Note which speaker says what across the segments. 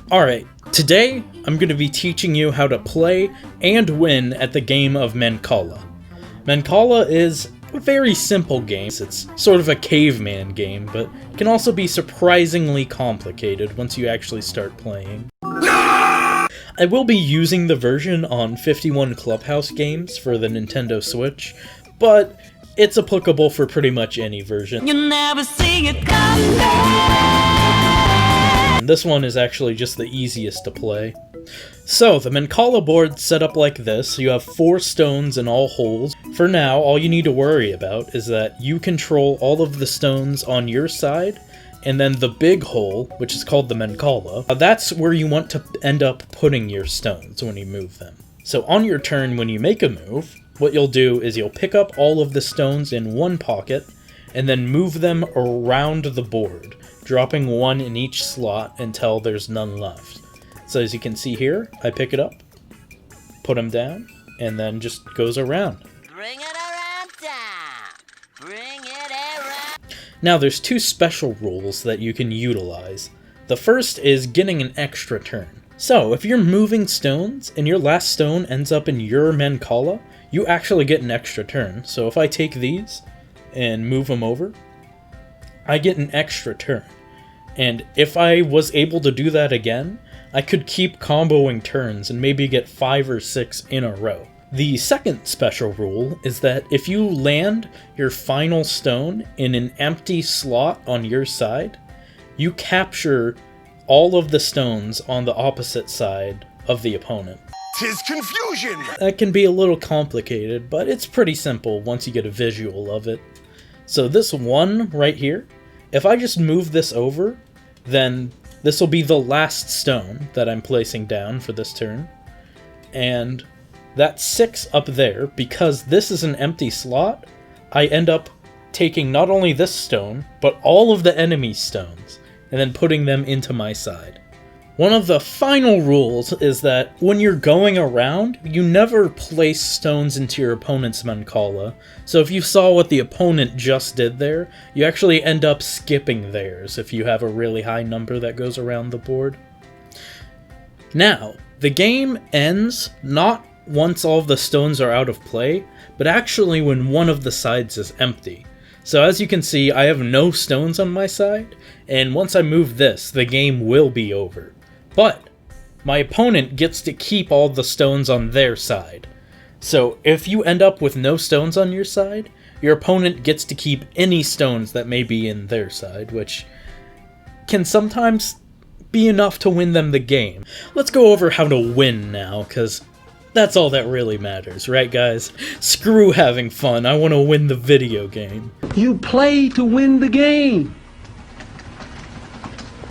Speaker 1: Alright, today I'm going to be teaching you how to play and win at the game of Mancala. Mancala is a very simple game. It's sort of a caveman game, but it can also be surprisingly complicated once you actually start playing. I will be using the version on 51 Clubhouse Games for the Nintendo Switch, but it's applicable for pretty much any version.
Speaker 2: You never see it coming.
Speaker 1: This one is actually just the easiest to play. So, the Mancala board's set up like this. You have 4 stones in all holes. For now, all you need to worry about is that you control all of the stones on your side, and then the big hole, which is called the Mancala, that's where you want to end up putting your stones when you move them. So on your turn, when you make a move, what you'll do is you'll pick up all of the stones in one pocket, and then move them around the board, dropping one in each slot until there's none left. So as you can see here, I pick it up, put them down, and then just goes around.
Speaker 2: Bring it around town. Bring it around.
Speaker 1: Now there's 2 special rules that you can utilize. The first is getting an extra turn. So if you're moving stones and your last stone ends up in your Mancala, you actually get an extra turn. So if I take these and move them over, I get an extra turn. And if I was able to do that again, I could keep comboing turns and maybe get 5 or 6 in a row. The second special rule is that if you land your final stone in an empty slot on your side, you capture all of the stones on the opposite side of the opponent.
Speaker 3: 'Tis confusion!
Speaker 1: That can be a little complicated, but it's pretty simple once you get a visual of it. So this one right here, if I just move this over, then this will be the last stone that I'm placing down for this turn. And that 6 up there, because this is an empty slot, I end up taking not only this stone, but all of the enemy stones, and then putting them into my side. One of the final rules is that when you're going around, you never place stones into your opponent's Mancala. So if you saw what the opponent just did there, you actually end up skipping theirs if you have a really high number that goes around the board. Now, the game ends not once all of the stones are out of play, but actually when one of the sides is empty. So as you can see, I have no stones on my side, and once I move this, the game will be over. But my opponent gets to keep all the stones on their side. So if you end up with no stones on your side, your opponent gets to keep any stones that may be in their side, which can sometimes be enough to win them the game. Let's go over how to win now, because that's all that really matters, right guys? Screw having fun, I want to win the video game.
Speaker 4: You play to win the game.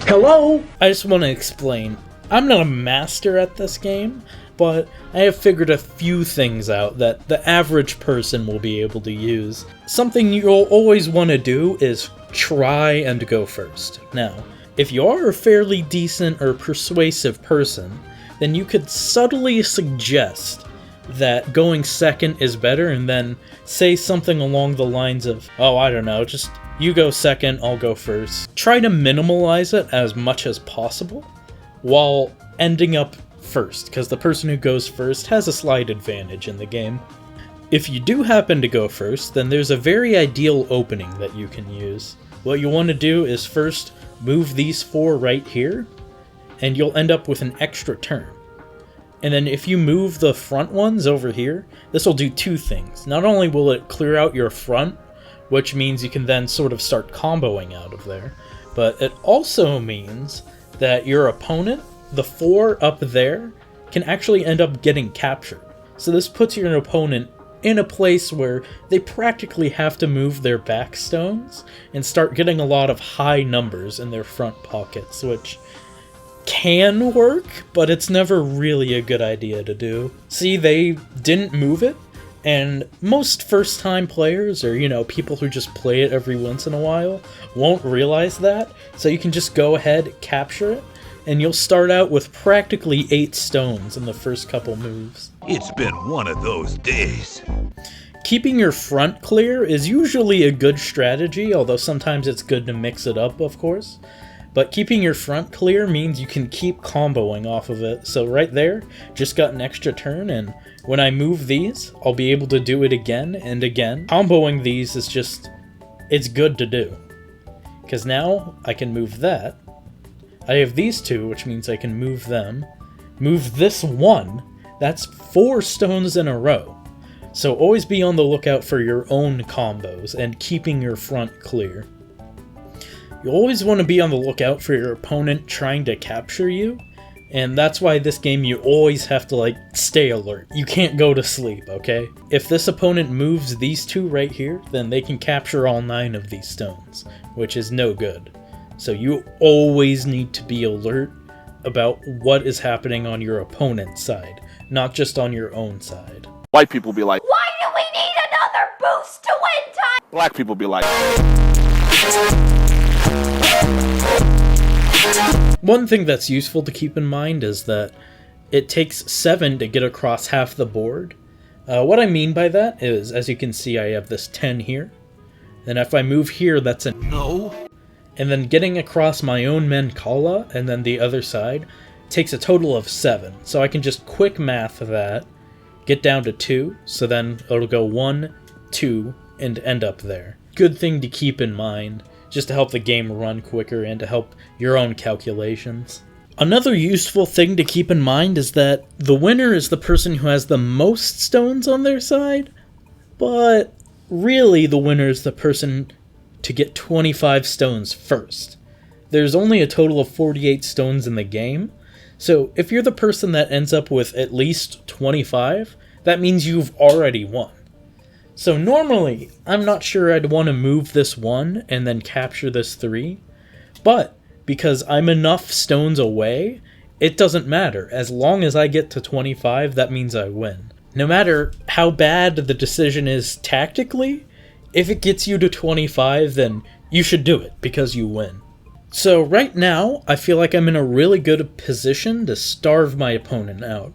Speaker 4: Hello?
Speaker 1: I just want to explain, I'm not a master at this game, but I have figured a few things out that the average person will be able to use. Something you'll always want to do is try and go first. Now, if you are a fairly decent or persuasive person, then you could subtly suggest that going second is better and then say something along the lines of, oh, I don't know, just you go second, I'll go first. Try to minimalize it as much as possible while ending up first, because the person who goes first has a slight advantage in the game. If you do happen to go first, then there's a very ideal opening that you can use. What you want to do is first move these 4 right here, and you'll end up with an extra turn. And then if you move the front ones over here, this will do 2 things. Not only will it clear out your front, which means you can then sort of start comboing out of there, but it also means that your opponent, the 4 up there, can actually end up getting captured. So this puts your opponent in a place where they practically have to move their back stones and start getting a lot of high numbers in their front pockets, which can work, but it's never really a good idea to do. See, they didn't move it, and most first-time players, or, you know, people who just play it every once in a while, won't realize that, so you can just go ahead, capture it, and you'll start out with practically 8 stones in the first couple moves.
Speaker 3: It's been one of those days.
Speaker 1: Keeping your front clear is usually a good strategy, although sometimes it's good to mix it up, of course. But keeping your front clear means you can keep comboing off of it. So right there, just got an extra turn, and when I move these, I'll be able to do it again and again. Comboing these is just, it's good to do. Because now I can move that. I have these two, which means I can move them. Move this one. That's 4 stones in a row. So always be on the lookout for your own combos and keeping your front clear. You always want to be on the lookout for your opponent trying to capture you, and that's why this game you always have to stay alert. You can't go to sleep, okay? If this opponent moves these 2 right here, then they can capture all 9 of these stones, which is no good. So you always need to be alert about what is happening on your opponent's side, not just on your own side.
Speaker 5: White people be like,
Speaker 2: Why do we need another boost to win time?
Speaker 5: black people be like,
Speaker 1: One thing that's useful to keep in mind is that it takes 7 to get across half the board. What I mean by that is, as you can see, I have this 10 here. Then if I move here, that's a no. And then getting across my own Mancala and then the other side takes a total of 7. So I can just quick math that, get down to 2, so then it'll go 1, 2, and end up there. Good thing to keep in mind, just to help the game run quicker and to help your own calculations. Another useful thing to keep in mind is that the winner is the person who has the most stones on their side, but really the winner is the person to get 25 stones first. There's only a total of 48 stones in the game, so if you're the person that ends up with at least 25, that means you've already won. So normally, I'm not sure I'd want to move this 1 and then capture this 3, but because I'm enough stones away, it doesn't matter. As long as I get to 25, that means I win. No matter how bad the decision is tactically, if it gets you to 25, then you should do it because you win. So right now, I feel like I'm in a really good position to starve my opponent out.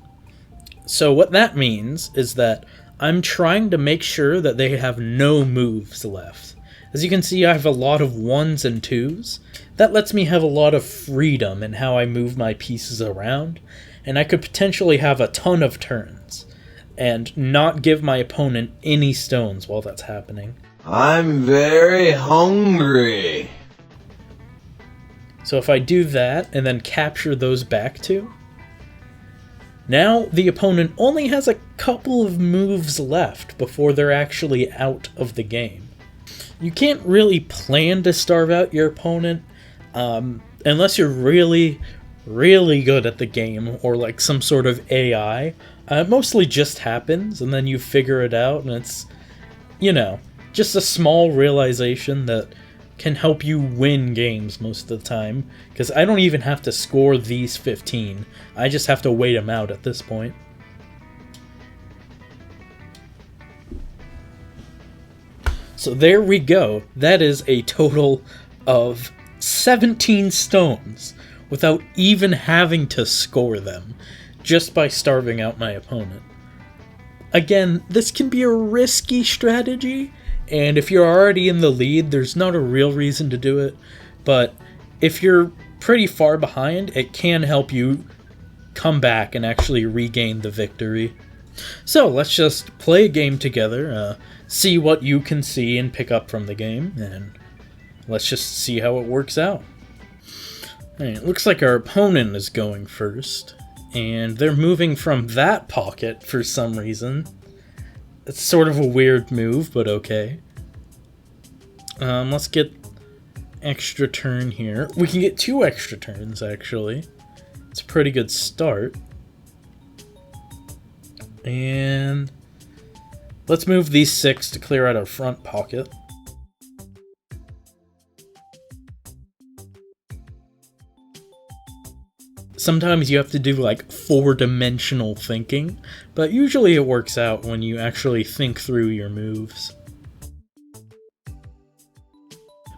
Speaker 1: So what that means is that I'm trying to make sure that they have no moves left. As you can see, I have a lot of 1s and 2s. That lets me have a lot of freedom in how I move my pieces around, and I could potentially have a ton of turns, and not give my opponent any stones while that's happening.
Speaker 6: I'm very hungry.
Speaker 1: So if I do that, and then capture those back 2, now the opponent only has a couple of moves left before they're actually out of the game. You can't really plan to starve out your opponent unless you're really, really good at the game or like some sort of AI. It mostly just happens and then you figure it out, and it's, just a small realization that can help you win games most of the time, because I don't even have to score these 15. I just have to wait them out at this point. So there we go. That is a total of 17 stones without even having to score them, just by starving out my opponent. Again, this can be a risky strategy, and if you're already in the lead, there's not a real reason to do it, but if you're pretty far behind, it can help you come back and actually regain the victory. So let's just play a game together, see what you can see and pick up from the game, and let's just see how it works out. Alright, it looks like our opponent is going first, and they're moving from that pocket for some reason. It's sort of a weird move, but okay. Let's get extra turn here. We can get 2 extra turns, actually. It's a pretty good start. And let's move these 6 to clear out our front pocket. Sometimes you have to do like 4-dimensional thinking, but usually it works out when you actually think through your moves.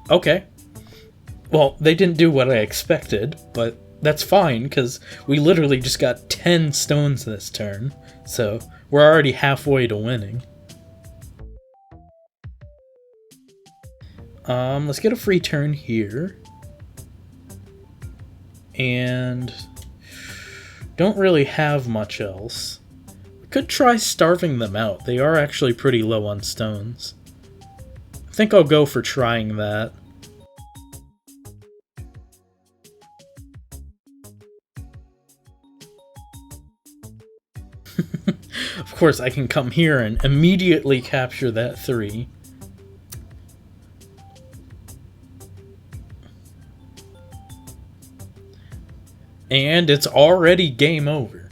Speaker 1: Okay. Well, they didn't do what I expected, but that's fine, because we literally just got 10 stones this turn, so we're already halfway to winning. Let's get a free turn here. and don't really have much else. We could try starving them out. They are actually pretty low on stones. I think I'll go for trying that. Of course, I can come here and immediately capture that 3. And it's already game over.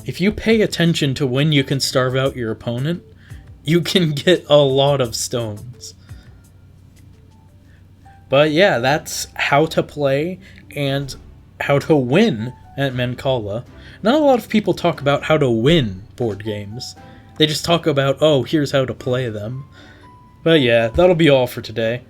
Speaker 1: If you pay attention to when you can starve out your opponent, you can get a lot of stones. But yeah, that's how to play and how to win at Mancala. Not a lot of people talk about how to win board games. They just talk about, oh, here's how to play them. But yeah, that'll be all for today.